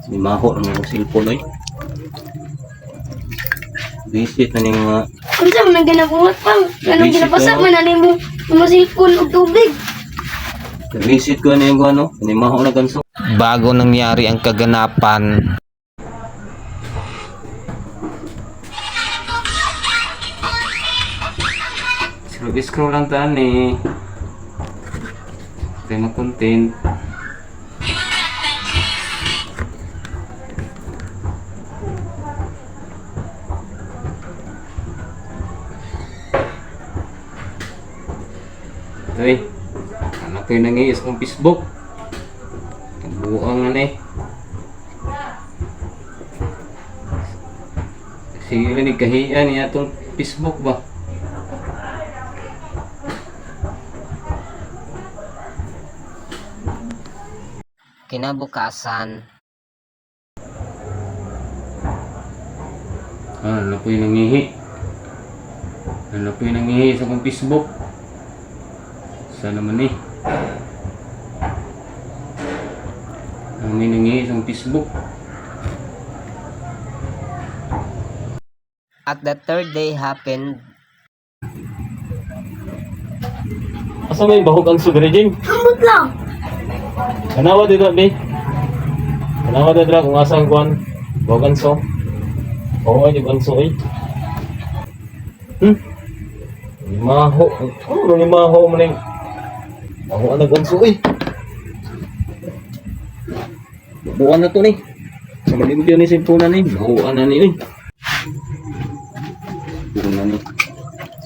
May maho ng mga cellphone ay. Visit na ng mga... Kung saan man ginabuhat pang. Ganun Visit ginapasa ka. man na mo. Mga cellphone o tubig. Visit ko na yung ano. May maho na ganso. Bago nangyari ang kaganapan, Scroll lang taan eh. Ito yung content. Ito eh. Anak ko yung nangiis kong Facebook. Buang na eh. Sige lang kahiyan niya itong Facebook ba? kinabukasan, Anak ko yung nangihi. Anak ko yung nangihi sa kong Facebook. Saan naman eh? Ang nangihi sa kong Facebook. at the third day happened. Asa may bahog ang sugar Jim? Kamot lang. Kanawa dito, be. Kanawa dito kung asa ang kuhan. Bahog ang so. Oo, di ang so eh. Limaho. Ano limaho mo na yung... Bahog ang nag-anso eh. Buwan na to ni. Sa malimpyo ni simpunan ni. Buwan na ni eh. Buwan na ni.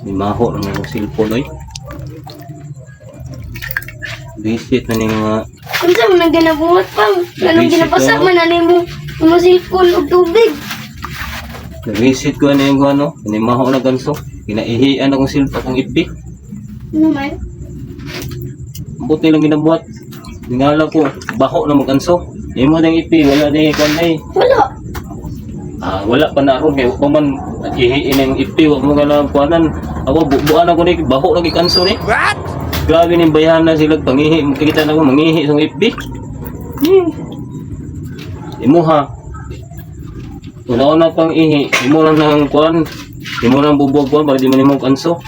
Limaho ng mga cellphone eh. Visit na ng mga... Kung saan man ginabuhat pang. Ganun Visit ginapasa ka. man na mo. Mga cellphone o tubig. Visit ko na yung ano. Limaho na ganso. Kinaihian akong cellphone akong ipi. Ano man? Buti lang ginabuhat. Tingala ko, baho na mag-anso. Yung mo ng ipi, wala na ikon na eh. Wala. Wala pa na ron. Kaya kung man ihiin ng ipi, huwag mo nga lang kuhanan. Ako, buuan ako na baho na gikanso ni. What? Grabe ng bayahan na sila pangihi. Makikita na ko, mangihi sa ipi. Imo ha. Una-una pang ihi. Imo lang ng kuhan. Imo lang bubuag kuhan para di man imo kanso.